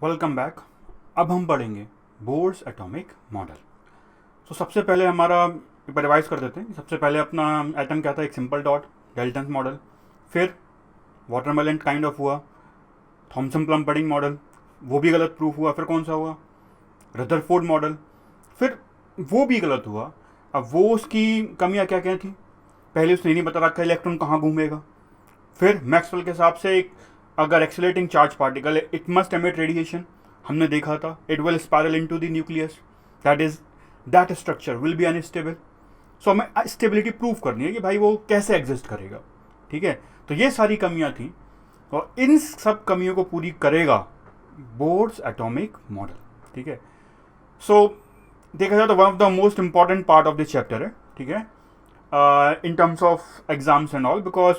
Welcome back. अब हम पढ़ेंगे बोर्स एटॉमिक मॉडल। तो सबसे पहले हमारा एक बार रिवाइज कर देते हैं। सबसे पहले अपना एटम क्या था, एक सिंपल डॉट, डेल्टन मॉडल। फिर वाटरमेलन काइंड ऑफ हुआ, थॉमसन प्लम-पडिंग मॉडल, वो भी गलत प्रूफ हुआ। फिर कौन सा हुआ, रदरफोर्ड मॉडल, फिर वो भी गलत हुआ। अब वो उसकी कमियां क्या क्या थी, पहले उसने नहीं बता रखा इलेक्ट्रॉन कहाँ घूमेगा। फिर मैक्सवेल के हिसाब से एक अगर एक्सेलरेटिंग चार्ज पार्टिकल है इट मस्ट एमिट रेडिएशन, हमने देखा था it will spiral into the nucleus, that is that structure will be unstable. So हमें स्टेबिलिटी प्रूव करनी है कि भाई वो कैसे एग्जिस्ट करेगा। ठीक है, तो ये सारी कमियां थी और इन सब कमियों को पूरी करेगा बोर्स एटॉमिक मॉडल। ठीक है, सो देखा जाए तो one of the most important part of this chapter है। ठीक है, in terms of exams and all, because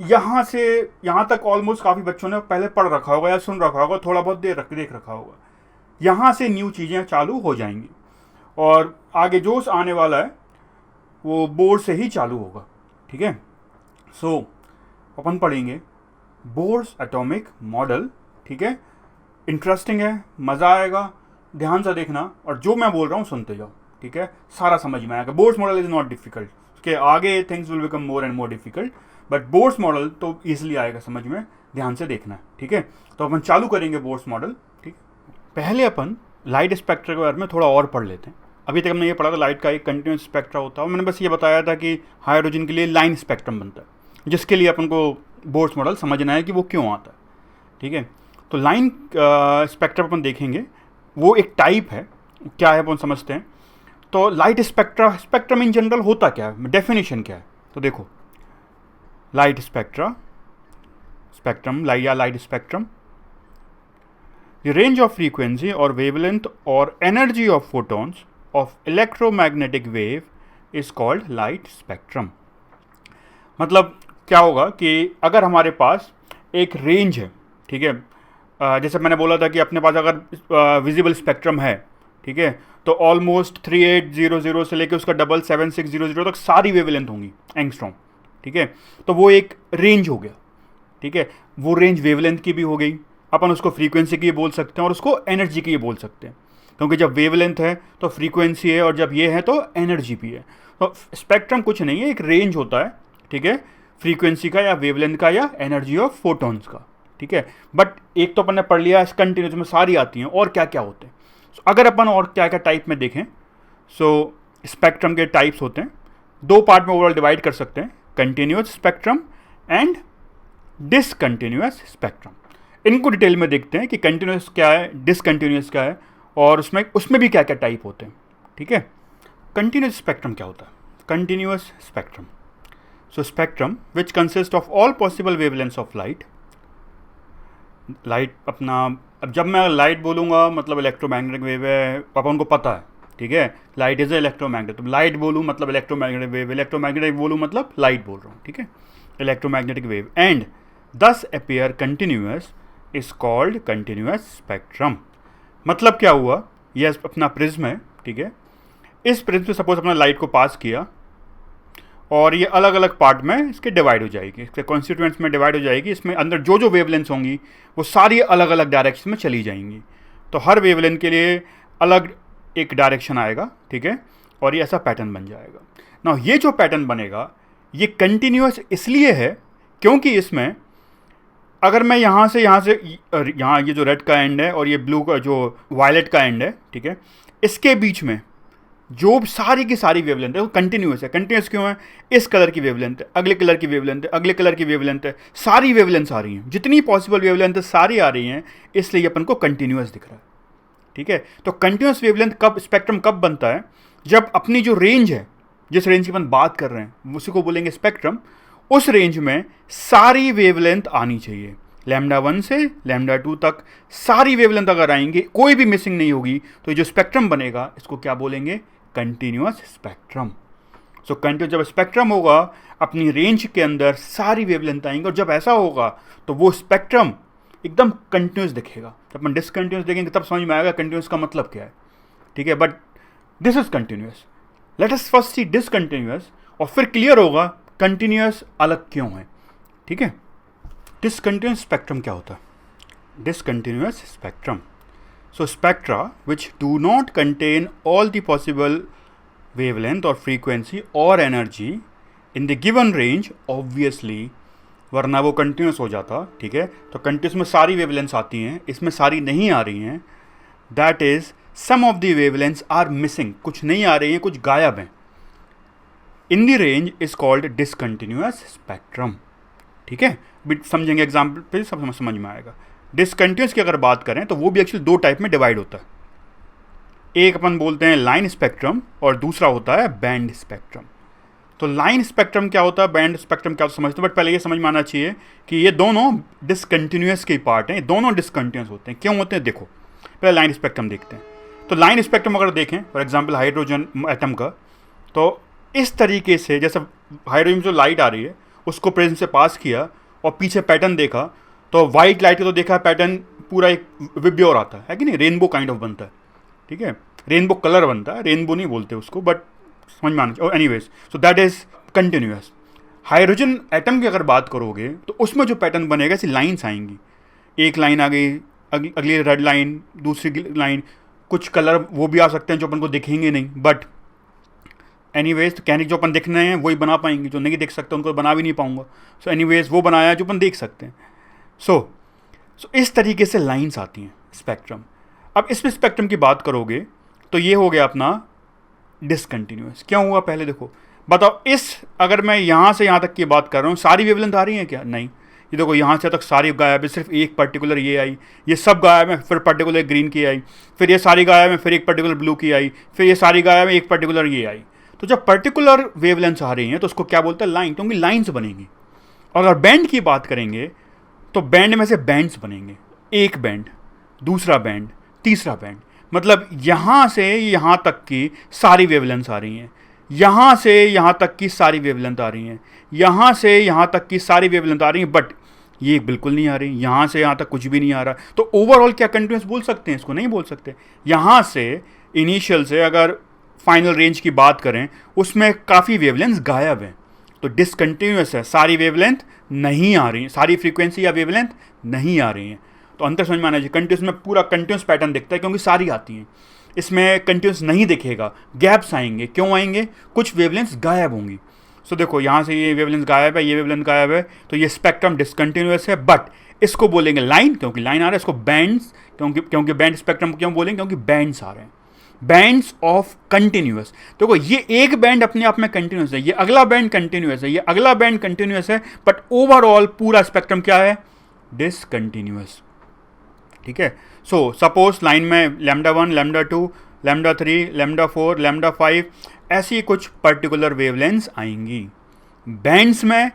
यहाँ से यहाँ तक ऑलमोस्ट काफ़ी बच्चों ने पहले पढ़ रखा होगा या सुन रखा होगा, थोड़ा बहुत देख रखा होगा। यहाँ से न्यू चीज़ें चालू हो जाएंगी और आगे जो आने वाला है वो बोर्ड से ही चालू होगा। ठीक है, सो अपन पढ़ेंगे बोर्स एटॉमिक मॉडल। ठीक है, इंटरेस्टिंग है, मज़ा आएगा, ध्यान से देखना और जो मैं बोल रहा हूँ सुनते जाओ। ठीक है, सारा समझ में आएगा। Bohr's model is not difficult, उसके आगे things will become more and more difficult, but Bohr's model तो ईजिली आएगा समझ में, ध्यान से देखना है। ठीक है, तो अपन चालू करेंगे बोर्स मॉडल। ठीक, पहले अपन लाइट स्पेक्ट्रा के बारे में थोड़ा और पढ़ लेते हैं। अभी तक हमने ये पढ़ा था लाइट का एक कंटिन्यूस स्पेक्ट्रा होता है, मैंने बस ये बताया था कि हाइड्रोजन के लिए लाइन स्पेक्ट्रम बनता है, जिसके लिए अपन को बोर्स मॉडल समझना है कि वो क्यों आता है। ठीक है, तो लाइन स्पेक्ट्रम अपन देखेंगे, वो एक टाइप है, क्या है अपन समझते हैं। तो लाइट स्पेक्ट्रम इन जनरल होता क्या है, डेफिनेशन क्या है, तो देखो light spectrum light spectrum, the range of frequency or wavelength or energy of photons of electromagnetic wave is called light spectrum। मतलब क्या होगा कि अगर हमारे पास एक रेंज है, ठीक है, जैसे मैंने बोला था कि अपने पास अगर विजिबल स्पेक्ट्रम है, ठीक है, तो ऑलमोस्ट 3800 से लेकर उसका डबल 7600 तक सारी वेवलेंथ होंगी एंगस्ट्रॉम। ठीक है, तो वो एक रेंज हो गया। ठीक है, वो रेंज वेवलेंथ की भी हो गई, अपन उसको फ्रीक्वेंसी की बोल सकते हैं और उसको एनर्जी की बोल सकते हैं, क्योंकि जब वेवलेंथ है तो फ्रीक्वेंसी है और जब ये है तो एनर्जी भी है। तो स्पेक्ट्रम कुछ नहीं है, एक रेंज होता है। ठीक है, फ्रीक्वेंसी का या वेवलेंथ का या एनर्जी ऑफ फोटॉन्स का। ठीक है, बट एक तो अपन ने पढ़ लिया कंटिन्यूस में सारी आती हैं और क्या क्या होते हैं। so, अगर अपन और क्या क्या टाइप में देखें, सो स्पेक्ट्रम के टाइप्स होते हैं, दो पार्ट में ओवरऑल डिवाइड कर सकते हैं, continuous spectrum and discontinuous spectrum. इनको डिटेल में देखते हैं कि कंटिन्यूस क्या है, डिसकंटिन्यूस क्या है और उसमें भी क्या क्या टाइप होते हैं। ठीक है, कंटिन्यूस स्पेक्ट्रम क्या होता है, continuous spectrum, so spectrum which consist of all possible wavelengths of light. Light अपना, अब जब मैं लाइट बोलूँगा मतलब इलेक्ट्रोमैग्नेटिक वेव है, अपन को पता है। ठीक है, लाइट इज इलेक्ट्रोमैग्नेट, तो लाइट बोलूँ मतलब इलेक्ट्रोमैग्नेटिक वेव, इलेक्ट्रोमैग्नेटिक बोलूँ मतलब लाइट बोल रहा हूँ। ठीक है, इलेक्ट्रोमैग्नेटिक वेव एंड दस appear continuous is called continuous spectrum. मतलब क्या हुआ, यह अपना प्रिज्म है। ठीक है, इस प्रिज्म से सपोज अपना लाइट को पास किया और ये अलग अलग पार्ट में इसके डिवाइड हो जाएगी, इसके कॉन्स्टिट्यूएंट्स में डिवाइड हो जाएगी। इसमें अंदर जो जो वेवलेंथ्स होंगी वो सारी अलग अलग डायरेक्शन में चली जाएंगी, तो हर वेवलेंथ के लिए अलग एक डायरेक्शन आएगा। ठीक है, और ये ऐसा पैटर्न बन जाएगा ना। ये जो पैटर्न बनेगा ये कंटिन्यूस इसलिए है क्योंकि इसमें अगर मैं यहाँ से यहाँ ये जो रेड का एंड है और ये ब्लू का जो वायलेट का एंड है, ठीक है, इसके बीच में जो सारी की सारी वेवलेंथ है वो कंटिन्यूस है। कंटिन्यूस क्यों है, इस कलर की वेवलेंथ है, अगले कलर की वेवलेंथ है, अगले कलर की वेवलेंथ है, सारी वेवलेंथ आ रही हैं, जितनी पॉसिबल वेवलेंथ है सारी आ रही हैं, इसलिए अपन को कंटिन्यूस दिख रहा है। ठीक है, तो कंटिन्यूस वेवलेंथ कब, स्पेक्ट्रम कब बनता है, जब अपनी जो रेंज है, जिस रेंज की अपन बात कर रहे हैं उसी को बोलेंगे स्पेक्ट्रम, उस रेंज में सारी वेवलेंथ आनी चाहिए, लैम्डा 1 से लैम्डा 2 तक सारी वेवलेंथ अगर आएंगे, कोई भी मिसिंग नहीं होगी, तो ये जो स्पेक्ट्रम बनेगा इसको क्या बोलेंगे, कंटिन्यूस स्पेक्ट्रम। सो कंटिन्यूस जब स्पेक्ट्रम होगा अपनी रेंज के अंदर सारी वेवलेंथ आएंगे, और जब ऐसा होगा तो वो स्पेक्ट्रम एकदम कंटिन्यूस दिखेगा। जब अपन डिसकंटिन्यूस देखेंगे तब समझ में आएगा कंटिन्यूस का मतलब क्या है। ठीक है, but this is continuous. Let us first see discontinuous और फिर क्लियर होगा कंटिन्यूस अलग क्यों है। ठीक है, डिसकंटिन्यूस स्पेक्ट्रम क्या होता है, discontinuous spectrum. So spectra which do not contain all the possible wavelength or frequency or energy in the given range, obviously, वरना वो कंटिन्यूस हो जाता, ठीक है. तो कंटिन्यूस में सारी वेवलेंथ्स आती हैं, इसमें सारी नहीं आ रही हैं. That is some of the wavelengths are missing, कुछ नहीं आ रही हैं, कुछ गायब हैं. In the range is called discontinuous spectrum. ठीक है, समझेंगे एग्जाम्पल पे सब समझ में आएगा. डिसकंटिन्यूस की अगर बात करें तो वो भी एक्चुअली दो टाइप में डिवाइड होता है. एक अपन बोलते हैं लाइन स्पेक्ट्रम और दूसरा होता है बैंड स्पेक्ट्रम. तो लाइन स्पेक्ट्रम क्या होता है, बैंड स्पेक्ट्रम क्या होता है समझते हैं, बट पहले ये समझ में आना चाहिए कि ये दोनों डिसकंटिन्यूअस के पार्ट हैं. ये दोनों डिसकंटिन्यूअस होते हैं. क्यों होते हैं देखो, पहले लाइन स्पेक्ट्रम देखते हैं. तो लाइन स्पेक्ट्रम अगर देखें फॉर एग्जांपल हाइड्रोजन एटम का, तो इस तरीके से जैसे हाइड्रोजन जो लाइट आ रही है उसको प्रिज्म से पास किया और पीछे पैटर्न देखा, तो वाइट लाइट का तो देखा पैटर्न पूरा एक विब्योर आता है कि नहीं, रेनबो काइंड ऑफ बनता है. ठीक है, रेनबो कलर बनता है, रेनबो नहीं बोलते उसको, बट समझ में आना चाहिए. Anyways, so that is continuous. Hydrogen atom की अगर बात करोगे तो उसमें जो पैटर्न बनेगा ऐसी लाइन्स आएंगी. एक लाइन आ गई, अगली रेड लाइन, दूसरी लाइन, कुछ कलर वो भी आ सकते हैं जो अपन को दिखेंगे नहीं, बट एनीवेज तो कहने जो अपन दिखने हैं वही बना पाएंगे, जो नहीं देख सकते उनको बना भी नहीं पाऊंगा. सो एनीवेज वो बनाया जो अपन देख सकते हैं. सो इस तरीके से लाइन्स आती हैं स्पेक्ट्रम. अब इस स्पेक्ट्रम की बात करोगे तो ये हो गया अपना डिसकंटिन्यूअस. क्यों हुआ पहले देखो, बताओ. इस अगर मैं यहाँ से यहाँ तक की बात कर रहा हूँ, सारी वेवलेंथ आ रही है क्या? नहीं. ये देखो यहाँ से तक सारी गायब है, सिर्फ एक पर्टिकुलर ये आई, ये सब गायब है, फिर पर्टिकुलर ग्रीन की आई, फिर ये सारी गायब है, फिर एक पर्टिकुलर ब्लू की आई, फिर ये सारी गायब है, एक पर्टिकुलर ये आई. तो जब पर्टिकुलर वेवलेंथ्स आ रही हैं तो उसको क्या बोलते हैं? लाइन, क्योंकि लाइन्स बनेंगी. और अगर बैंड की बात करेंगे तो बैंड में से बैंड्स बनेंगे. एक बैंड, दूसरा बैंड, तीसरा बैंड. मतलब यहाँ से यहाँ तक की सारी वेवलेंथ्स आ रही हैं, यहाँ से यहाँ तक की सारी वेवलेंथ आ रही हैं, यहाँ से यहाँ तक की सारी वेवलेंथ आ रही हैं, बट ये बिल्कुल नहीं आ रही, यहाँ से यहाँ तक कुछ भी नहीं आ रहा. तो ओवरऑल क्या कंटिन्यूस बोल सकते हैं? इसको नहीं बोल सकते. यहाँ से इनिशियल से अगर फाइनल रेंज की बात करें उसमें काफ़ी वेवलेंथ गायब हैं, तो डिसकंटिन्यूअस है, सारी वेवलेंथ नहीं आ रही, सारी फ्रीक्वेंसी या वेवलेंथ नहीं आ रही हैं. तो अंतर समझ में आना चाहिए. कंटिन्यूस में पूरा कंटिन्यूस पैटर्न दिखता है क्योंकि सारी आती हैं. इसमें कंटिन्यूस नहीं दिखेगा, गैप्स आएंगे. क्यों आएंगे? कुछ वेवलेंथ्स गायब होंगी. सो देखो यहाँ से ये वेवलेंथ गायब है, ये वेवलेंथ गायब है, तो ये स्पेक्ट्रम डिसकंटिन्यूअस है. बट इसको बोलेंगे लाइन क्योंकि लाइन आ रहा है. इसको बैंड्स क्योंकि बैंड स्पेक्ट्रम क्यों बोलेंगे? क्योंकि बैंड्स आ रहे हैं, बैंड्स ऑफ कंटिन्यूअस. देखो ये एक बैंड अपने आप में कंटिन्यूअस है, ये अगला बैंड कंटिन्यूअस है, ये अगला बैंड कंटिन्यूअस है, बट ओवरऑल पूरा स्पेक्ट्रम क्या है? डिसकंटिन्यूअस. ठीक है. सो सपोज लाइन में lambda 1, lambda 2, lambda 3, lambda 4, lambda 5 ऐसी कुछ पर्टिकुलर वेवलेंथ्स आएंगी. बैंड्स में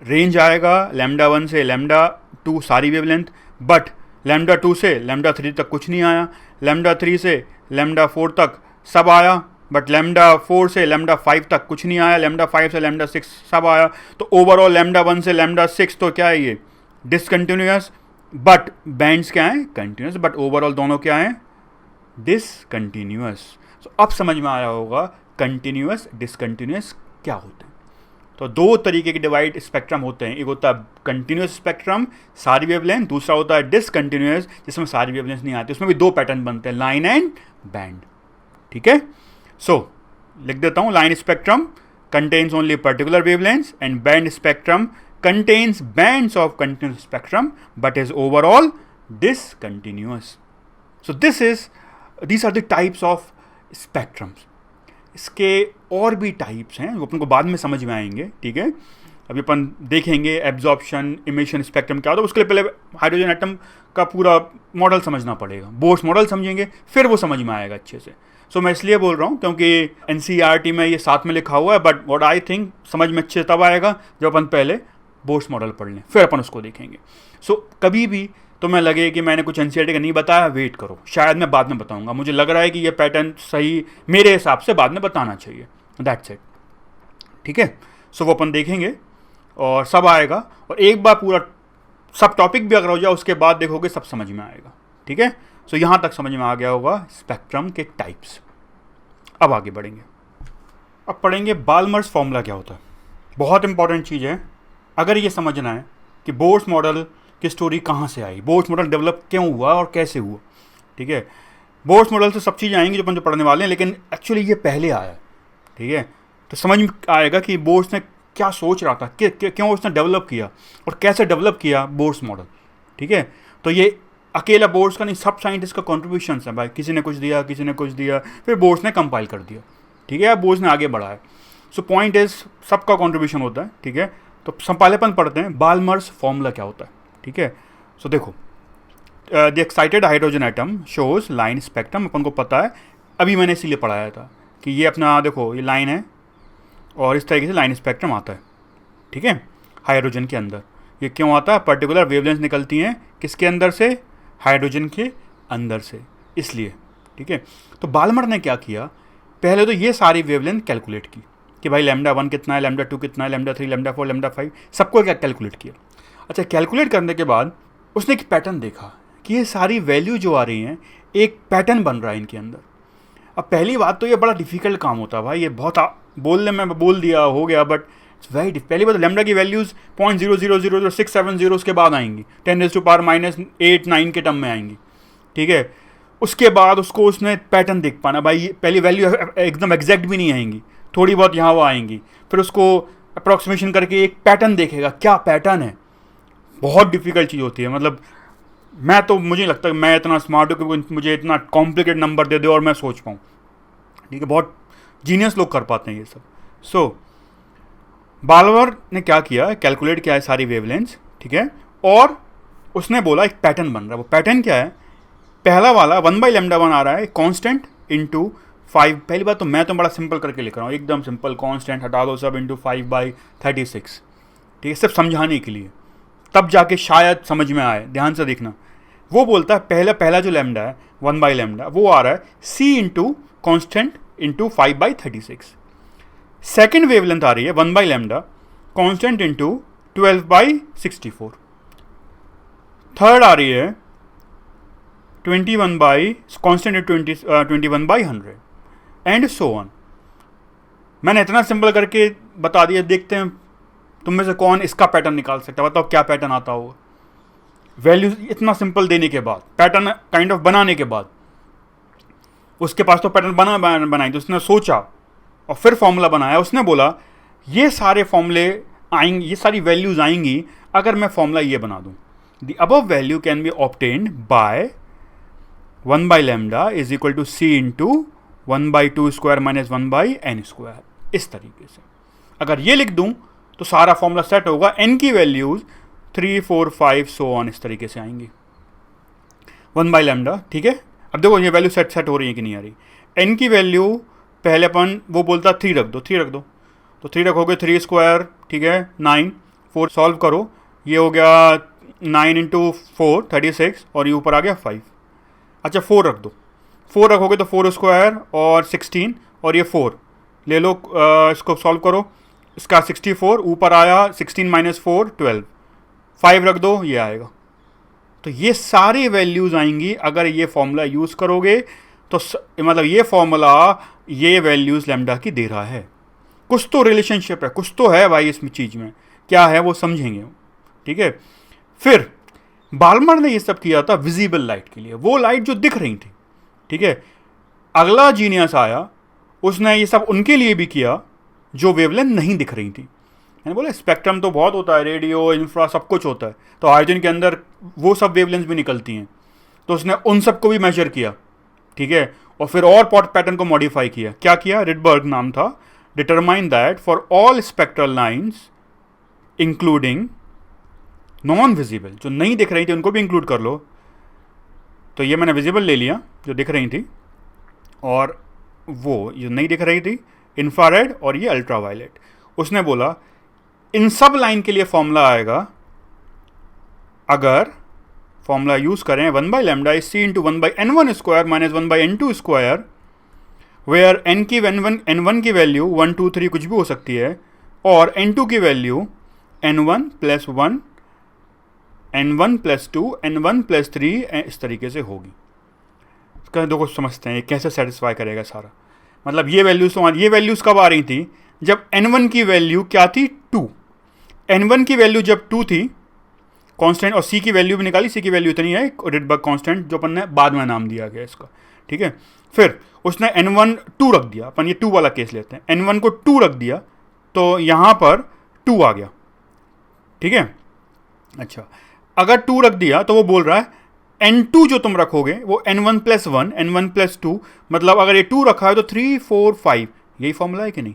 रेंज आएगा लैम्डा 1 से लैम्डा 2 सारी वेवलेंथ, बट लैम्डा 2 से लैम्डा 3 तक कुछ नहीं आया, लैम्डा 3 से लैम्डा 4 तक सब आया, बट लैम्डा 4 से लैम्डा 5 तक कुछ नहीं आया, लैम्डा 5 से लैम्डा 6 सब आया. तो ओवरऑल लैम्डा 1 से लैम्डा 6 तो क्या है? ये डिसकंटिन्यूअस. बट बैंड्स क्या हैं? कंटिन्यूअस. बट ओवरऑल दोनों क्या हैं? डिसकंटिन्यूअस. सो अब समझ में आया होगा कंटिन्यूअस डिसकंटिन्यूअस क्या होते हैं. तो दो तरीके के डिवाइड स्पेक्ट्रम होते हैं. एक होता है कंटिन्यूअस स्पेक्ट्रम, सारी वेवलेंथ. दूसरा होता है डिसकंटिन्यूअस, जिसमें सारी वेवलेंथ नहीं आती. उसमें भी दो पैटर्न बनते हैं, लाइन एंड बैंड. ठीक है. सो लिख देता हूँ. Line spectrum contains only particular wavelengths and band spectrum contains bands of continuous spectrum but is overall discontinuous. So these are the types of spectrums. इसके और भी टाइप्स हैं जो अपन को बाद में समझ में आएंगे. ठीक है. अभी अपन देखेंगे एब्जॉर्प्शन, इमिशन स्पेक्ट्रम क्या होता है. उसके लिए पहले हाइड्रोजन एटम का पूरा मॉडल समझना पड़ेगा. बोर्स मॉडल समझेंगे फिर वो समझ में आएगा अच्छे से. सो मैं इसलिए बोल रहा हूँ क्योंकि एनसीईआरटी में ये साथ में लिखा हुआ है, बट व्हाट आई थिंक समझ में अच्छे तब आएगा जब अपन पहले बोर्स मॉडल पढ़ लें, फिर अपन उसको देखेंगे. सो कभी भी तुम्हें लगे कि मैंने कुछ एनसीईआरटी का नहीं बताया, वेट करो, शायद मैं बाद में बताऊंगा. मुझे लग रहा है कि ये पैटर्न सही मेरे हिसाब से बाद में बताना चाहिए. That's it. ठीक है. सो वो अपन देखेंगे और सब आएगा, और एक बार पूरा सब टॉपिक भी अगर हो जाए उसके बाद देखोगे सब समझ में आएगा. ठीक है. सो यहाँ तक समझ में आ गया होगा स्पेक्ट्रम के टाइप्स. अब आगे बढ़ेंगे. अब पढ़ेंगे बाल्मर्स फॉर्मूला क्या होता है. बहुत इंपॉर्टेंट चीज़ है. अगर ये समझना है कि बोर्स मॉडल कि स्टोरी कहाँ से आई, बोर्ड्स मॉडल डेवलप क्यों हुआ और कैसे हुआ। ठीक है, बोर्ड्स मॉडल से सब चीज़ें आएंगी जो अपन जो पढ़ने वाले हैं, लेकिन एक्चुअली ये पहले आया। ठीक है, तो समझ में आएगा कि बोर्ड्स ने क्या सोच रहा था, क्यों उसने डेवलप किया और कैसे डेवलप किया बोर्ड्स मॉडल। ठीक है, तो ये अकेला बोर्ड्स का नहीं, सब साइंटिस्ट का कॉन्ट्रीब्यूशन है भाई, किसी ने कुछ दिया, किसी ने कुछ दिया, फिर बोर्ड्स ने कंपाइल कर दिया। ठीक है, बोर्ड्स ने आगे बढ़ाया। सो पॉइंट इज सबका कॉन्ट्रीब्यूशन होता है। ठीक है, तो पहले अपन पढ़ते हैं बाल्मर्स फॉर्मूला क्या होता है। ठीक है, सो देखो, the excited hydrogen atom shows line spectrum, अपन को पता है, अभी मैंने इसीलिए पढ़ाया था कि ये अपना देखो ये लाइन है और इस तरीके से लाइन स्पेक्ट्रम आता है। ठीक है, हाइड्रोजन के अंदर ये क्यों आता है, पर्टिकुलर वेवलेंथ निकलती हैं किसके अंदर से, हाइड्रोजन के अंदर से, इसलिए। ठीक है, तो बाल्मर ने क्या किया, पहले तो ये सारी वेवलेंथ कैलकुलेट की कि भाई λ1 कितना है, λ2 कितना है, λ3, λ4, λ5, सबको क्या कैलकुलेट किया। अच्छा, कैलकुलेट करने के बाद उसने एक पैटर्न देखा कि ये सारी वैल्यू जो आ रही हैं एक पैटर्न बन रहा है इनके अंदर। अब पहली बात तो ये बड़ा डिफिकल्ट काम होता है भाई, ये बहुत बोलने में बोल दिया हो गया, बट इट्स वेरी पहली बात, लैम्डा की वैल्यूज़ 0.0000670 उसके बाद आएंगी, 10⁻⁻8 9 के टर्म में आएंगी। ठीक है, उसके बाद उसको उसने पैटर्न देख पाना भाई, ये पहली वैल्यू एकदम एग्जैक्ट भी नहीं आएंगी, थोड़ी बहुत यहाँ वो आएंगी, फिर उसको अप्रॉक्सीमेशन करके एक पैटर्न देखेगा, क्या पैटर्न है। बहुत डिफिकल्ट चीज़ होती है, मतलब मैं तो, मुझे नहीं लगता मैं इतना स्मार्ट हूँ कि मुझे इतना कॉम्प्लिकेट नंबर दे दे और मैं सोच पाऊँ। ठीक है, बहुत जीनियस लोग कर पाते हैं ये सब। सो बाल्मर ने क्या किया, कैलकुलेट किया है सारी वेवलेंथ्स। ठीक है, और उसने बोला एक पैटर्न बन रहा है। वो पैटर्न क्या है, पहला वाला 1/λ1 आ रहा है कांस्टेंट इंटू 5। पहली बात तो मैं तो बड़ा सिंपल करके लिख रहा हूँ, एकदम सिंपल, कांस्टेंट हटा दो सब, इंटू 5/36। ठीक है, सिर्फ समझाने के लिए, तब जाके शायद समझ में आए, ध्यान से देखना। वो बोलता है पहला जो लैम्डा है 1/λ वो आ रहा है c into constant into 5/36। Second wavelength आ रही है 1/λ कॉन्स्टेंट इंटू 12/64। थर्ड आ रही है 21 constant into 21/100 and so on. मैंने इतना सिंपल करके बता दिया, देखते हैं तुम में से कौन इसका पैटर्न निकाल सकता है, बताओ क्या पैटर्न आता होगा। वैल्यू इतना सिंपल देने के बाद, पैटर्न काइंड ऑफ बनाने के बाद, उसके पास तो पैटर्न बनाई, तो उसने सोचा और फिर फॉर्मूला बनाया। उसने बोला ये सारे फॉर्मूले आएंगे, ये सारी वैल्यूज आएंगी अगर मैं फॉर्मूला ये बना दूं, the above value can be obtained by 1/λ is equal to c into 1/2 square minus 1/n square. इस तरीके से अगर ये लिख दूं तो सारा फॉर्मूला सेट होगा, n की वैल्यूज 3 4 5 सो ऑन इस तरीके से आएंगी 1/λ। ठीक है, अब देखो ये वैल्यू सेट हो रही है कि नहीं आ रही। n की वैल्यू पहले अपन वो बोलता 3 रख दो, 3 रख दो, तो 3 रखोगे 3 स्क्वायर, ठीक है 9, 4 सॉल्व करो, ये हो गया 9 इंटू 4 36 और ये ऊपर आ गया 5। अच्छा 4 रख दो, 4 रखोगे तो 4 स्क्वायर और 16 और ये 4 ले लो, इसको सॉल्व करो, इसका 64 ऊपर आया 16 माइनस 4 12, 5 रख दो ये आएगा। तो ये सारी वैल्यूज़ आएंगी अगर ये फॉर्मूला यूज़ करोगे, तो मतलब ये फॉर्मूला ये वैल्यूज़ लैम्डा की दे रहा है, कुछ तो रिलेशनशिप है, कुछ तो है भाई इसमें चीज़ में, क्या है वो समझेंगे। ठीक है, फिर बाल्मर ने ये सब किया था विजिबल लाइट के लिए, वो लाइट जो दिख रही थी। ठीक है, अगला जीनियस आया, उसने ये सब उनके लिए भी किया जो वेवलेंथ नहीं दिख रही थी। मैंने बोला स्पेक्ट्रम तो बहुत होता है, रेडियो इंफ्रा सब कुछ होता है, तो हाइड्रोजन के अंदर वो सब वेवलेंथ भी निकलती हैं, तो उसने उन सबको भी मेजर किया। ठीक है, और फिर और पैटर्न को मॉडिफाई किया। क्या किया, रिडबर्ग नाम था, determine that for all spectral lines including non visible, जो नहीं दिख रही थी उनको भी इंक्लूड कर लो। तो ये मैंने विजिबल ले लिया जो दिख रही थी, और वो जो नहीं दिख रही थी इंफ्रारेड और ये अल्ट्रावायलेट। उसने बोला इन सब लाइन के लिए फॉर्मूला आएगा, अगर फॉर्मूला यूज करें 1/λ is c into 1/n1 square minus 1/n2 square, where n1 की वैल्यू 1 2 3 कुछ भी हो सकती है, और n2 की वैल्यू n1 + 1 n1 + 2 n1 + 3 इस तरीके से होगी। इसका देखो समझते हैं ये कैसे सेटिस्फाई करेगा सारा। मतलब ये वैल्यूज़ कब आ रही थी, जब n1 की वैल्यू क्या थी 2, n1 की वैल्यू जब 2 थी कांस्टेंट और सी की वैल्यू भी निकाली, सी की वैल्यू इतनी है रिडबर्ग कांस्टेंट जो अपन ने बाद में नाम दिया गया इसका, ठीक है। फिर उसने n1 2 रख दिया, अपन ये 2 वाला केस लेते हैं, n1 को 2 रख दिया तो यहाँ पर 2 आ गया, ठीक है। अच्छा, अगर 2 रख दिया तो वो बोल रहा है n2 जो तुम रखोगे वो n1 प्लस 1 n1 प्लस 2, मतलब अगर ये 2 रखा है तो 3 4 5, यही फॉर्मूला है कि नहीं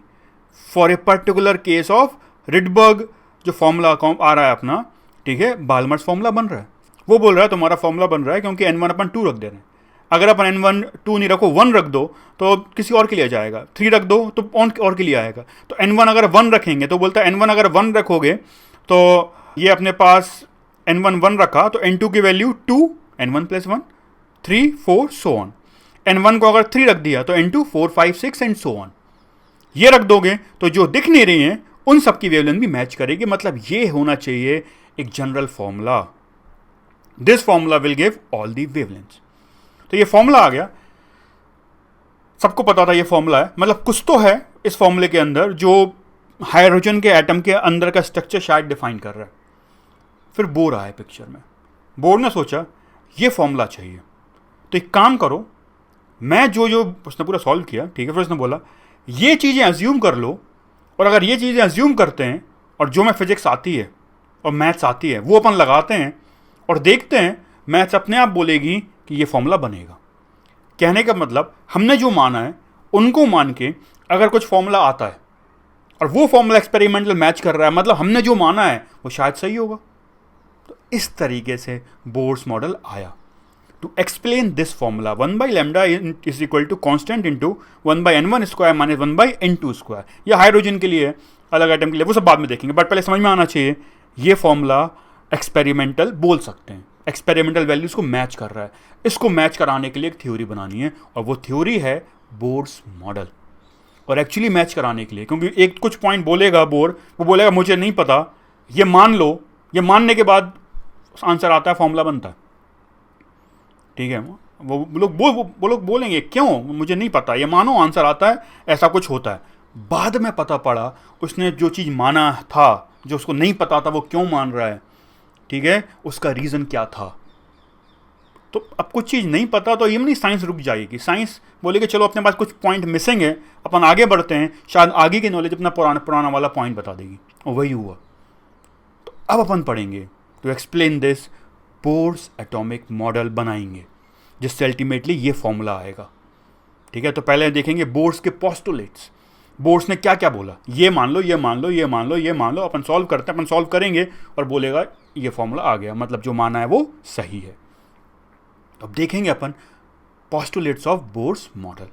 for a particular case of Rydberg जो फॉर्मूला आ रहा है अपना, ठीक है, बाल्मर्स फॉर्मूला बन रहा है। वो बोल रहा है तुम्हारा फॉर्मूला बन रहा है क्योंकि n1 अपन 2 रख दे रहे हैं। अगर अपन n1 2 नहीं रखो 1 रख दो तो किसी और के लिए जाएगा, 3 रख दो तो और के लिए आएगा। तो n1 अगर 1 रखेंगे तो बोलता है n1 अगर 1 रखोगे तो ये अपने पास n1 1 रखा तो n2 की value 2 n1 plus 1 3 4 so on. n1 को अगर 3 रख दिया तो n2 4 5 6 एंड सो ऑन। ये रख दोगे तो जो दिख नहीं रही हैं उन सब की वेवलेंथ भी मैच करेगी, मतलब ये होना चाहिए एक general formula. This formula will give all the wavelengths. तो ये फॉर्मूला आ गया, सबको पता था ये फॉर्मूला है, मतलब कुछ तो है इस फॉर्मूले के अंदर जो हाइड्रोजन के एटम के अंदर का स्ट्रक्चर शायद डिफाइन कर रहा है। फिर बोर आया पिक्चर में, बोर ने सोचा ये फॉर्मूला चाहिए, तो एक काम करो, मैं जो जो उसने पूरा सॉल्व किया, ठीक है, फिर उसने बोला ये चीज़ें अज्यूम कर लो, और अगर ये चीज़ें अज्यूम करते हैं और जो मैं फिजिक्स आती है और मैथ्स आती है वो अपन लगाते हैं और देखते हैं, मैथ्स अपने आप बोलेगी कि ये फॉर्मूला बनेगा। कहने का मतलब हमने जो माना है उनको मान के अगर कुछ फॉर्मूला आता है और वो फॉर्मूला एक्सपेरिमेंटल मैच कर रहा है, मतलब हमने जो माना है वो शायद सही होगा। तो इस तरीके से बोर्स मॉडल आया। To explain this formula 1 by lambda is equal to constant into 1 by n1 square minus 1 by n2 square. यह हाइड्रोजन के लिए, अलग आइटम के लिए, वो सब बाद में देखेंगे, बट पहले समझ में आना चाहिए ये फॉर्मूला एक्सपेरिमेंटल बोल सकते हैं, एक्सपेरिमेंटल वैल्यूज को मैच कर रहा है। इसको मैच कराने के लिए एक थ्योरी बनानी है और वो थ्योरी है बोर्स मॉडल। और एक्चुअली मैच कराने के लिए, क्योंकि एक कुछ पॉइंट बोलेगा बोर, वो बोलेगा मुझे नहीं पता, ये मान लो, ये मानने के बाद आंसर आता है, फॉर्मूला बनता है, ठीक है। वो लोग बोलेंगे क्यों, मुझे नहीं पता, ये मानो, आंसर आता है, ऐसा कुछ होता है। बाद में पता पड़ा उसने जो चीज़ माना था, जो उसको नहीं पता था वो क्यों मान रहा है, ठीक है, उसका रीज़न क्या था। तो अब कुछ चीज़ नहीं पता तो ये नहीं साइंस रुक जाएगी, साइंस बोलेगी चलो अपने पास कुछ पॉइंट मिसिंग है, अपन आगे बढ़ते हैं, शायद आगे की नॉलेज अपना पुराना वाला पॉइंट बता देगी, और वही हुआ। तो अब अपन पढ़ेंगे to explain this Bohr's atomic model बनाएंगे जिससे अल्टीमेटली ये फॉर्मूला आएगा, ठीक है। तो पहले देखेंगे बोर्स के पोस्टुलेट्स, बोर्स ने क्या क्या बोला, ये मान लो, ये मान लो, ये मान लो, ये मान लो, अपन सॉल्व करते हैं, अपन सॉल्व करेंगे और बोलेगा ये फॉर्मूला आ गया, मतलब जो माना है वो सही है। अब देखेंगे अपन postulates of Bohr's model.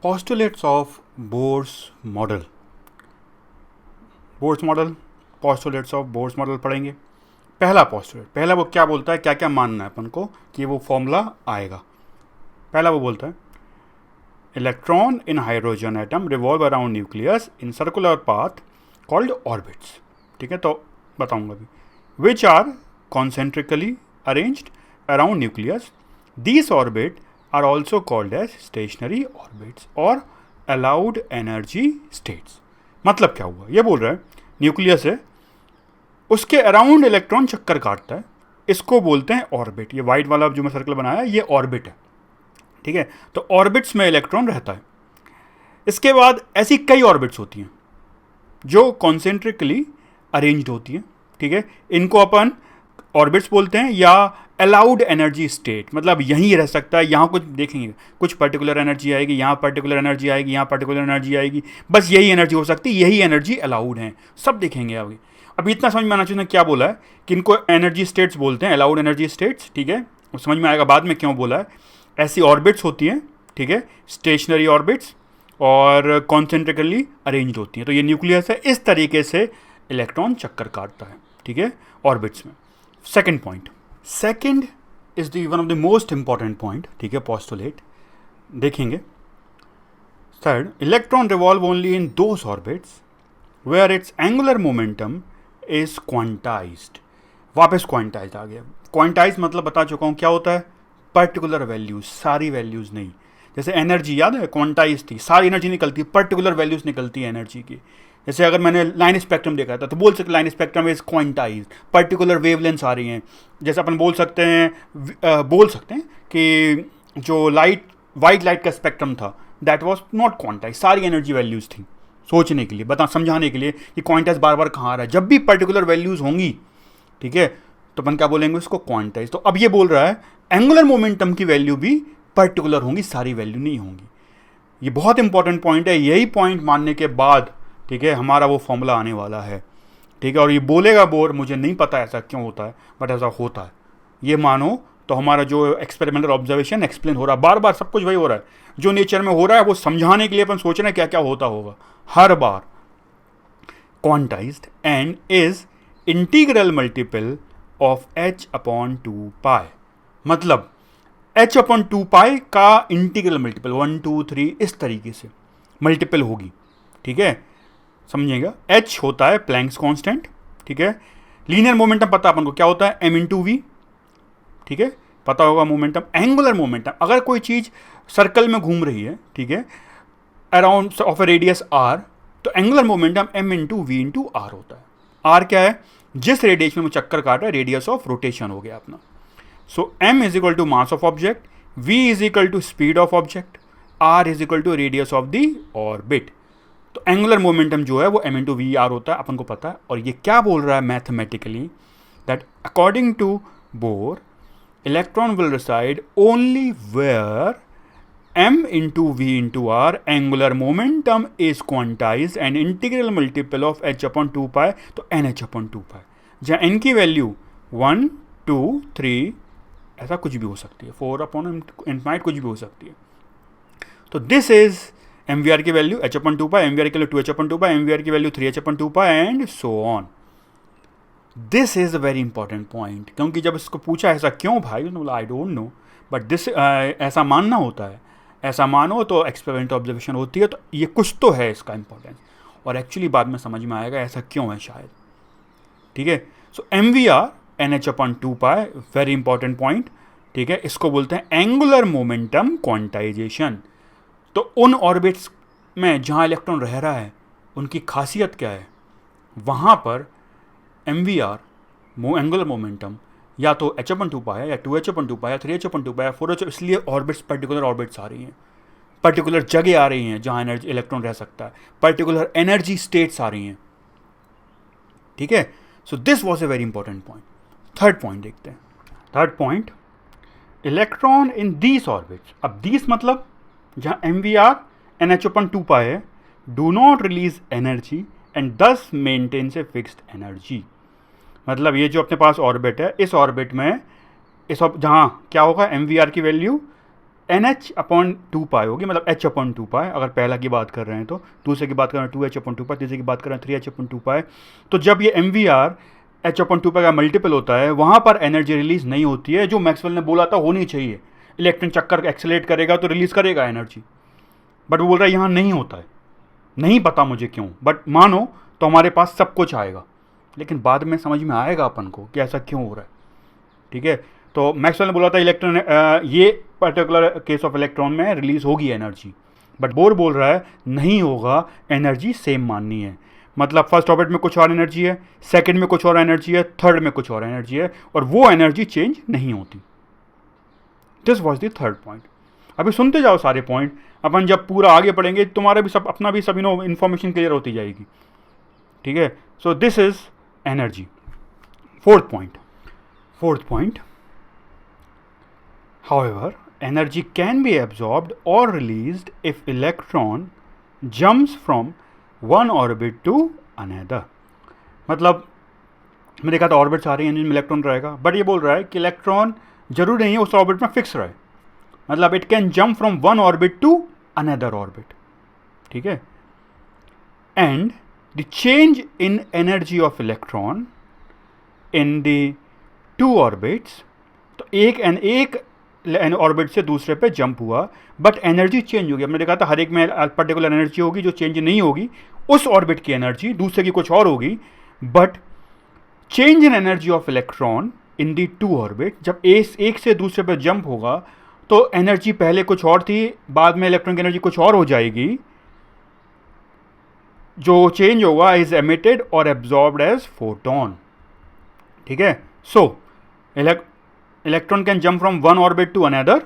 Postulates of Bohr's model, Bohr's model, postulates of Bohr's model पढ़ेंगे। पहला पोस्टुलेट, पहला वो क्या बोलता है, क्या क्या मानना है अपन को कि वो फॉर्मूला आएगा। पहला वो बोलता है electron in hydrogen atom revolve around nucleus in circular path called orbits, ठीक है। तो बताऊंगा अभी, which are concentrically arranged around nucleus, these orbit are also called as stationary orbits और अलाउड एनर्जी स्टेट्स। मतलब क्या हुआ, ये बोल रहा है न्यूक्लियस है, उसके अराउंड इलेक्ट्रॉन चक्कर काटता है, इसको बोलते हैं ऑर्बिट। ये वाइट वाला जो मैं सर्कल बनाया ये ऑर्बिट है, ठीक है। तो ऑर्बिट्स में इलेक्ट्रॉन रहता है। इसके बाद ऐसी कई ऑर्बिट्स होती हैं जो कॉन्सेंट्रिकली अरेंज्ड होती हैं, ठीक है। इनको अपन ऑर्बिट्स बोलते हैं, या अलाउड एनर्जी स्टेट, मतलब यहीं रह सकता है, यहाँ कुछ देखेंगे, कुछ पर्टिकुलर एनर्जी आएगी, यहाँ पर्टिकुलर एनर्जी आएगी, यहाँ पर्टिकुलर एनर्जी आएगी, बस यही एनर्जी हो सकती है, यही एनर्जी अलाउड है, सब देखेंगे आगे। अभी इतना समझ में आना चाहिए क्या बोला है कि इनको एनर्जी स्टेट्स बोलते हैं, अलाउड एनर्जी स्टेट्स, ठीक है। समझ में आएगा बाद में क्यों बोला है। ऐसी ऑर्बिट्स होती हैं, ठीक है, स्टेशनरी ऑर्बिट्स, और कॉन्सेंट्रिकली अरेंज्ड होती हैं। तो ये न्यूक्लियस है, इस तरीके से इलेक्ट्रॉन चक्कर काटता है, ठीक है, ऑर्बिट्स में। Second point, second is the one of the most important point, ठीक है, पोस्टुलेट देखेंगे। Third, electron revolve only in those orbits where its angular momentum is quantized. वापस क्वांटाइज्ड आ गया। क्वांटाइज मतलब बता चुका हूँ क्या होता है, पर्टिकुलर वैल्यूज, सारी वैल्यूज नहीं। जैसे एनर्जी याद है, क्वांटाइज थी, सारी एनर्जी निकलती है, पर्टिकुलर वैल्यूज निकलती है एनर्जी की। जैसे अगर मैंने लाइन स्पेक्ट्रम देखा था तो बोल सकते line spectrum is quantize, particular wavelengths आ रही हैं। जैसे अपन बोल सकते हैं कि जो वाइट लाइट का स्पेक्ट्रम था दैट वाज नॉट क्वांटाइज, सारी एनर्जी वैल्यूज थी। सोचने के लिए, समझाने के लिए कि क्वांटाइज बार बार कहाँ आ रहा है। जब भी पर्टिकुलर वैल्यूज होंगी, ठीक है, तो अपन क्या बोलेंगे उसको, क्वांटाइज। तो अब ये बोल रहा है एंगुलर मोमेंटम की वैल्यू भी पर्टिकुलर होंगी, सारी वैल्यू नहीं होंगी। ये बहुत इंपॉर्टेंट पॉइंट है। यही पॉइंट मानने के बाद, ठीक है, हमारा वो फॉर्मूला आने वाला है, ठीक है। और ये बोलेगा बोर, मुझे नहीं पता ऐसा क्यों होता है, बट ऐसा होता है। ये मानो तो हमारा जो एक्सपेरिमेंटल ऑब्जर्वेशन एक्सप्लेन हो रहा है, बार बार सब कुछ वही हो रहा है जो नेचर में हो रहा है, वो समझाने के लिए अपन सोच रहे हैं क्या क्या होता होगा हर बार। Quantized and is integral multiple of h/2π, मतलब h/2π का इंटीग्रल मल्टीपल 1 2 3 इस तरीके से मल्टीपल होगी, ठीक है, समझिएगा। h होता है प्लैंक्स कांस्टेंट, ठीक है। लीनियर मोमेंटम पता अपन को क्या होता है, m/v, ठीक है, पता होगा मोमेंटम। एंगुलर मोमेंटम, अगर कोई चीज सर्कल में घूम रही है, ठीक है, around of A radius r, तो एंगुलर मोमेंटम m/v/r होता है। r क्या है, जिस रेडियस में वो चक्कर काट रहा है, रेडियस ऑफ रोटेशन हो गया अपना। So m is equal to mass of object, v is equal to speed of object, r is equal to radius of the orbit. तो एंगुलर मोमेंटम जो है वो m/v/r होता है, अपन को पता है। और ये क्या बोल रहा है mathematically, that according to Bohr, electron will reside only where m/v/r angular momentum is quantized and integral multiple of h/2π, तो nh/2π, जहाँ n की वैल्यू 1 2 3 ऐसा कुछ भी हो सकती है, 4/∞ कुछ भी हो सकती है। तो दिस इज mvr की वैल्यू h/2π, mvr की वैल्यू 2h/2π, mvr की value 3h/2π and so on. This is a very important point, क्योंकि जब इसको पूछा ऐसा क्यों भाई, बोला I don't know, but this ऐसा मानना होता है। ऐसा मानो तो एक्सपेरिमेंटल ऑब्जर्वेशन होती है, तो ये कुछ तो है इसका इंपॉर्टेंस, और एक्चुअली बाद में समझ में आएगा ऐसा क्यों है शायद, ठीक है। सो mvr nh/2π, very important point, ठीक है। इसको बोलते हैं एंगुलर मोमेंटम क्वांटाइजेशन। तो उन ऑर्बिट्स में जहाँ इलेक्ट्रॉन रह रहा है उनकी खासियत क्या है, वहाँ पर mvr एंगुलर मोमेंटम या तो h/2π है, या 2h/2π, या 3h/2π, या 4h, इसलिए ऑर्बिट्स, पर्टिकुलर ऑर्बिट्स आ रही हैं, पर्टिकुलर जगह आ रही हैं जहाँ एनर्जी इलेक्ट्रॉन रह सकता है, पर्टिकुलर एनर्जी स्टेट्स आ रही हैं, ठीक है। So this was a very important point. Third point देखते हैं। Third point, electron in these orbits. अब दीस मतलब जहाँ mvr nh/2π है, do not release energy and thus maintains a fixed energy. मतलब ये जो अपने पास ऑर्बिट है, इस ऑर्बिट में जहाँ क्या होगा, mvr की वैल्यू nh/2π होगी, मतलब h/2π। अगर पहला की बात कर रहे हैं तो, दूसरे की बात कर रहे हैं 2h/2π, तीसरे की बात कर रहे हैं 3h/2π। तो जब ये mvr h/2π का मल्टीपल होता है, वहाँ पर एनर्जी रिलीज नहीं होती है, जो मैक्सवेल ने बोला था होनी चाहिए। इलेक्ट्रॉन चक्कर एक्सेलरेट करेगा तो रिलीज करेगा एनर्जी, बट वो बोल रहा है यहाँ नहीं होता है। नहीं पता मुझे क्यों, बट मानो तो हमारे पास सब कुछ आएगा, लेकिन बाद में समझ में आएगा अपन को कि ऐसा क्यों हो रहा है, ठीक है। तो मैक्सवेल ने बोला था इलेक्ट्रॉन, ये पर्टिकुलर केस ऑफ इलेक्ट्रॉन में रिलीज होगी एनर्जी, बट बोर बोल रहा है नहीं होगा, एनर्जी सेम माननी है। मतलब फर्स्ट ऑर्बिट में कुछ और एनर्जी है, सेकंड में कुछ और एनर्जी है, थर्ड में कुछ और एनर्जी है, और वो एनर्जी चेंज नहीं होती। This was the third point. अभी सुनते जाओ सारे पॉइंट, अपन जब पूरा आगे पढ़ेंगे तुम्हारे भी सब अपना भी सभी नो इन्फॉर्मेशन क्लियर होती जाएगी, ठीक है। So this is energy. Fourth point, however, energy can be absorbed or released if electron jumps from one orbit to another। मतलब मैंने देखा था ऑर्बिट्स आ रही हैं जिनमें इलेक्ट्रॉन रहेगा, बट ये बोल रहा है कि इलेक्ट्रॉन जरूरी नहीं है उस ऑर्बिट में फिक्स रहे, मतलब it can jump from one orbit to another orbit, ठीक है। And the change in energy of electron in the two orbits, तो एक ऑर्बिट से दूसरे पे जंप हुआ, बट एनर्जी चेंज होगी। हमने देखा था हर एक में पर्टिकुलर एनर्जी होगी जो चेंज नहीं होगी, उस ऑर्बिट की एनर्जी दूसरे की कुछ और होगी, but change in energy of electron in the two orbit, जब एक से दूसरे पे जंप होगा तो एनर्जी पहले कुछ और थी, बाद में इलेक्ट्रॉन की एनर्जी कुछ और हो जाएगी, जो चेंज होगा इज एमिटेड और एब्जॉर्ब्ड एज फोटोन। ठीक है, so electron can jump from one orbit to another.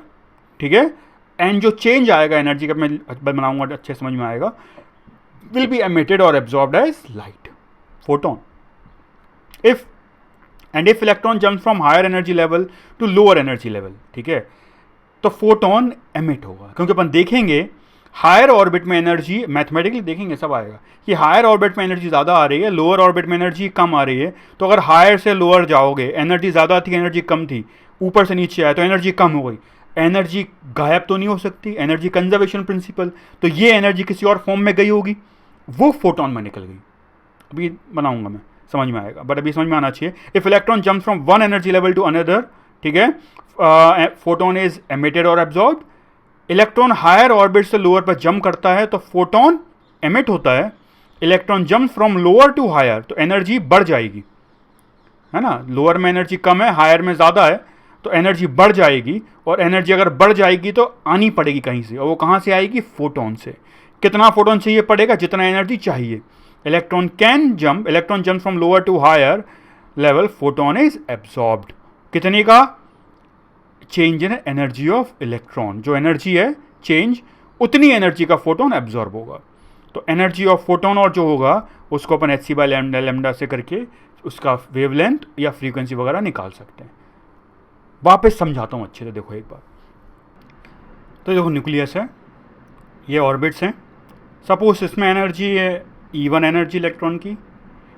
ठीक है, एंड जो चेंज आएगा एनर्जी का, मैं बनाऊंगा अच्छे समझ में आएगा, विल बी एमिटेड और absorbed as light, photon. If electron jump from higher energy level to lower energy level, ठीक है, तो फोटोन एमिट होगा। क्योंकि अपन देखेंगे हायर ऑर्बिट में एनर्जी, मैथमेटिकली देखेंगे सब आएगा कि हायर ऑर्बिट में एनर्जी ज़्यादा आ रही है, लोअर ऑर्बिट में एनर्जी कम आ रही है। तो अगर हायर से लोअर जाओगे, एनर्जी ज़्यादा थी एनर्जी कम थी, ऊपर से नीचे आए तो एनर्जी कम हो गई, एनर्जी गायब तो नहीं हो सकती, एनर्जी कंजर्वेशन प्रिंसिपल, तो ये एनर्जी किसी और फॉर्म में गई होगी, वो फोटोन में निकल गई। अभी बनाऊंगा मैं, समझ में आएगा, बट अभी समझ में आना चाहिए। If electron jump from one energy level to another, ठीक है, फोटोन इज एमिटेड और एब्जॉर्ब्ड। इलेक्ट्रॉन हायर ऑर्बिट से लोअर पर जंप करता है तो फोटोन एमिट होता है। Electron jump from lower to higher तो एनर्जी बढ़ जाएगी, है ना, लोअर में एनर्जी कम है, हायर में ज़्यादा है, तो एनर्जी बढ़ जाएगी। और एनर्जी अगर बढ़ जाएगी तो आनी पड़ेगी कहीं से, और वो कहाँ से आएगी, फोटोन से। कितना फोटोन चाहिए पड़ेगा, जितना एनर्जी चाहिए। Electron jump from lower to higher level, photon is absorbed. कितने का change in energy of electron, जो एनर्जी है चेंज, उतनी एनर्जी का फोटोन एब्जॉर्ब होगा। तो एनर्जी ऑफ फोटोन और जो होगा उसको अपन एच सी बाई लैम्डा से करके उसका वेवलेंथ या फ्रीक्वेंसी वगैरह निकाल सकते हैं। वापस समझाता हूँ अच्छे से, देखो एक बार। तो देखो न्यूक्लियस है, ये ऑर्बिट्स हैं। सपोज इसमें एनर्जी है E1 एनर्जी इलेक्ट्रॉन की,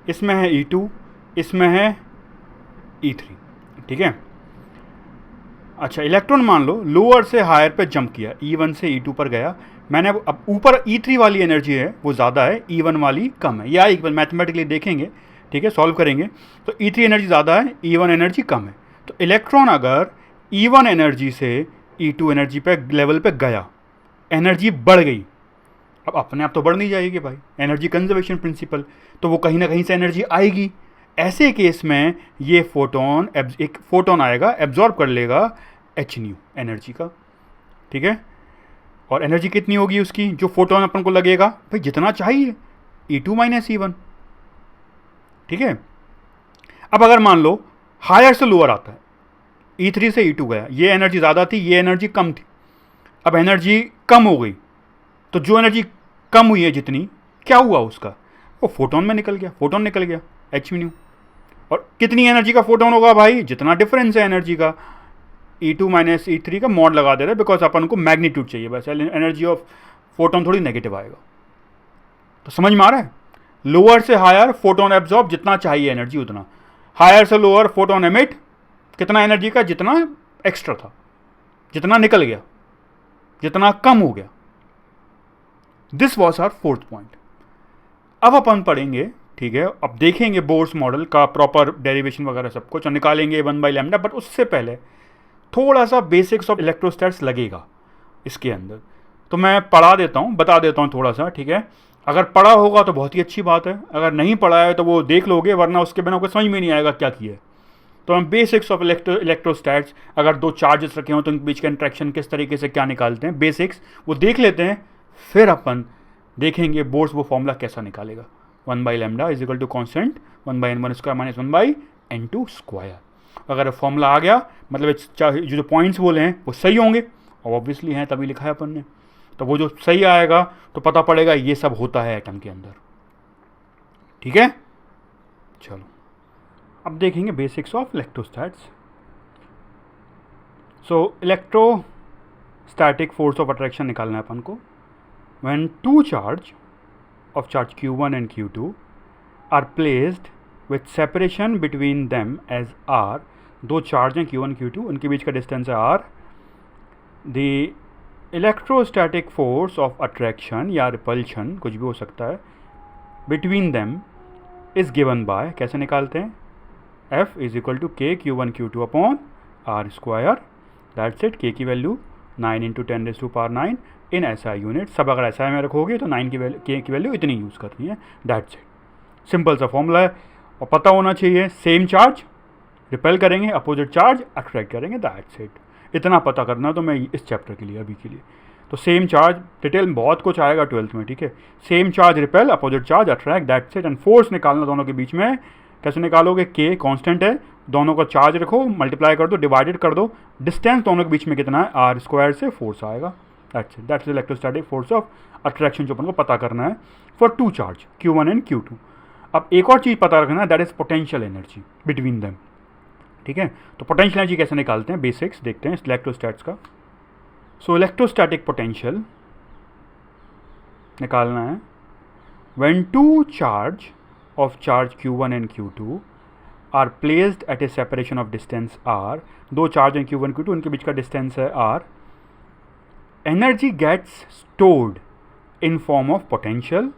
इसमें है E2, इसमें है E3, ठीक है। अच्छा, इलेक्ट्रॉन मान लो लोअर से हायर पे जंप किया, E1 से E2 पर गया, मैंने अब ऊपर E3 वाली एनर्जी है वो ज़्यादा है, E1 वाली कम है, या एक बार मैथमेटिकली देखेंगे, ठीक है, सॉल्व करेंगे। तो E3 एनर्जी ज़्यादा है, E1 एनर्जी कम है। तो इलेक्ट्रॉन अगर E1 एनर्जी से E2 एनर्जी पे लेवल पे गया, एनर्जी बढ़ गई, अब अपने आप तो बढ़ नहीं जाएगी भाई, एनर्जी कंजर्वेशन प्रिंसिपल, तो वो कहीं ना कहीं से एनर्जी आएगी। ऐसे केस में ये एक फोटोन आएगा, एब्जॉर्ब कर लेगा एच न्यू एनर्जी का, ठीक है। और एनर्जी कितनी होगी उसकी, जो फोटोन अपन को लगेगा भाई जितना चाहिए, E2 माइनस E1, ठीक है। अब अगर मान लो हायर से लोअर आता है, E3 से E2 गया, ये एनर्जी ज़्यादा थी, ये एनर्जी कम थी, अब एनर्जी कम हो गई, तो जो एनर्जी कम हुई है जितनी, क्या हुआ उसका, वो फोटोन में निकल गया, फोटोन निकल गया एच न्यू। और कितनी एनर्जी का फोटोन होगा भाई, जितना डिफरेंस है एनर्जी का, E2 माइनस E3 का मॉड लगा दे रहे हैं, बिकॉज अपन को मैग्नीट्यूड चाहिए बस, एनर्जी ऑफ फोटोन थोड़ी नेगेटिव आएगा। तो समझ में आ रहा है, लोअर से हायर फोटोन एब्जॉर्ब, जितना चाहिए एनर्जी उतना, हायर से लोअर फोटोन एमिट, कितना एनर्जी का, जितना एक्स्ट्रा था, जितना निकल गया, जितना कम हो गया। This was our fourth point. अब अपन पढ़ेंगे, ठीक है, अब देखेंगे बोर्स मॉडल का प्रॉपर डेरिवेशन वगैरह सब कुछ, और निकालेंगे 1 बाई लैम्डा। बट उससे पहले थोड़ा सा बेसिक्स ऑफ इलेक्ट्रोस्टैट्स लगेगा इसके अंदर, तो मैं पढ़ा देता हूँ, बता देता हूँ थोड़ा सा, ठीक है। अगर पढ़ा होगा तो बहुत ही अच्छी बात है, अगर नहीं पढ़ा है तो वो देख लोगे, वरना उसके बिना कोई समझ में नहीं आएगा क्या किया है। तो हम बेसिक्स ऑफ इलेक्ट्रोस्टैट्स, अगर दो चार्जेस रखे हों तो उनके बीच का इंट्रैक्शन किस तरीके से क्या निकालते हैं, बेसिक्स वो देख लेते हैं, फिर अपन देखेंगे बोर्स वो फॉर्मूला कैसा निकालेगा। 1 by lambda is equal to constant 1 by n1 square minus 1 by n2 square. अगर फॉर्मूला आ गया, मतलब जो पॉइंट्स बोले हैं वो सही होंगे, और ऑब्वियसली हैं तभी लिखा है अपन ने, तो वो जो सही आएगा तो पता पड़ेगा ये सब होता है एटम के अंदर, ठीक है। चलो अब देखेंगे basics of electrostatics. So electrostatic force of attraction निकालना है अपन को। When two charge of charge Q1 and Q2 are placed with separation between them as R, दो चार्ज हैं Q1 Q2, उनके बीच का डिस्टेंस है R, the electrostatic force of attraction या repulsion, कुछ भी हो सकता है, between them is given by, कैसे निकालते हैं, F is equal to K Q1 Q2 upon R square, that's it। K की वैल्यू 9 × 10⁻⁹ इन SI यूनिट, सब अगर SI में रखोगे तो 9 की वैल्यू, K की वैल्यू इतनी यूज़ करनी है, दैट्स इट। सिंपल सा फॉर्मूला है, और पता होना चाहिए सेम चार्ज रिपेल करेंगे, अपोजिट चार्ज अट्रैक्ट करेंगे, दैट्स इट। इतना पता करना है तो मैं इस चैप्टर के लिए अभी के लिए। तो सेम चार्ज, डिटेल में बहुत कुछ आएगा 12th में, ठीक है। Same charge repel, opposite charge attract, that's it. And force निकालना दोनों के बीच में, कैसे निकालोगे? के कांस्टेंट है, दोनों का चार्ज रखो, मल्टीप्लाई कर दो, डिवाइडेड कर दो, डिस्टेंस दोनों के बीच में कितना है, आर स्क्वायर से फोर्स आएगा, that's it. That's electrostatic force of attraction जो अपन को पता करना है for to charge Q1 and Q2। अब एक और चीज़ पता रखना है, that is potential energy between them, ठीक है। तो पोटेंशियल एनर्जी कैसे निकालते हैं, बेसिक्स देखते हैं इलेक्ट्रोस्टैट्स का। सो इलेक्ट्रोस्टैटिक पोटेंशियल निकालना है when two charge of charge Q1 and Q2 are placed at a separation of distance r, दो चार्ज हैं Q1 Q2, उनके बीच का डिस्टेंस है r, energy gets stored in form of potential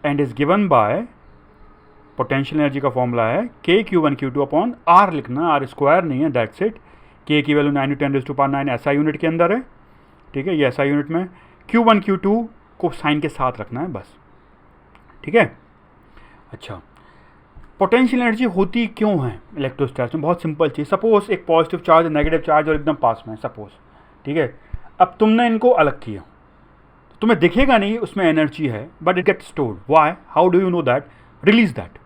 and is given by, potential energy का formula है k Q1 Q2 upon r, लिखना r square नहीं है, दैट्स इट। k की वैल्यू 9 × 10⁻⁹ SI यूनिट के अंदर है, ठीक है, ये SI यूनिट में। Q1 Q2 को साइन के साथ रखना है बस, ठीक है। अच्छा, पोटेंशियल एनर्जी होती क्यों है इलेक्ट्रोस्टैट्स में? बहुत सिंपल चीज़, सपोज एक पॉजिटिव चार्ज नेगेटिव चार्ज और एकदम पास में है सपोज, ठीक है। अब तुमने इनको अलग किया, तुम्हें दिखेगा नहीं उसमें एनर्जी है, but it get stored. Why? How do you know that? Release that.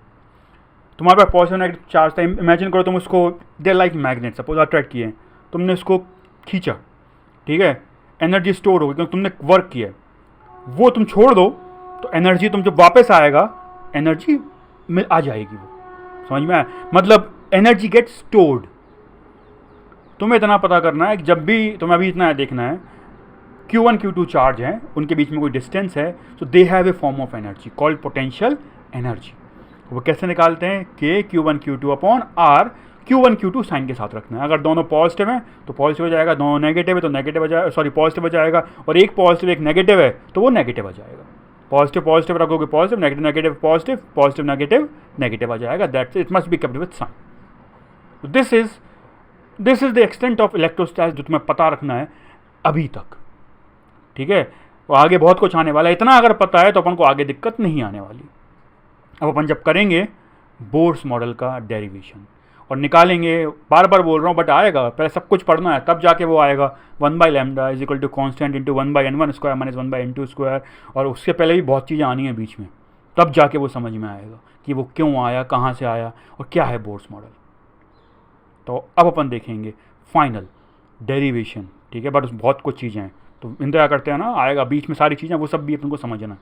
तुम्हारे पास पॉजिटिव नेगेटिव चार्ज था, इमेजिन करो तुम उसको, they like magnet, suppose attract किए, तुमने उसको खींचा, ठीक है, एनर्जी स्टोर होगी क्योंकि तुमने वर्क किया। वो तुम छोड़ दो तो एनर्जी, तुम जब वापस आएगा एनर्जी मिल आ जाएगी, वो समझ में आया? मतलब एनर्जी गेट स्टोर्ड। तुम्हें इतना पता करना है कि जब भी तुम्हें अभी इतना देखना है, Q1 Q2 चार्ज हैं, उनके बीच में कोई डिस्टेंस है, तो they have a form of energy called potential energy. वो कैसे निकालते हैं? k Q1 Q2 upon r, Q1 Q2 sign के साथ रखना है। अगर दोनों पॉजिटिव हैं तो पॉजिटिव हो जाएगा, दोनों नेगेटिव है तो नेगेटिव हो जाएगा, सॉरी पॉजिटिव हो जाएगा, और एक पॉजिटिव एक नेगेटिव है तो वो नेगेटिव हो जाएगा। पॉजिटिव पॉजिटिव रखोगे positive, negative negative positive, positive negative negative आ जाएगा, that's it, must be kept with sign. This is the extent of electrostatics जो तुम्हें पता रखना है अभी तक, ठीक है। वो आगे बहुत कुछ आने वाला है, इतना अगर पता है तो अपन को आगे दिक्कत नहीं आने वाली। अब अपन जब करेंगे बोर्स मॉडल का डेरिवेशन और निकालेंगे, बार बार बोल रहा हूँ बट आएगा, पहले सब कुछ पढ़ना है तब जाके वो आएगा। 1/λ is equal to constant into 1/n1² minus 1/n2², और उससे पहले भी बहुत चीज़ें आनी है बीच में, तब जाके वो समझ में आएगा कि वो क्यों आया, कहाँ से आया और क्या है बोर्स मॉडल। तो अब अपन देखेंगे फाइनल डेरिवेशन, ठीक है, बट बहुत कुछ चीज़ें हैं, तो इंतजार करते हैं ना, आएगा बीच में सारी चीज़ें, वो सब भी अपन को समझना।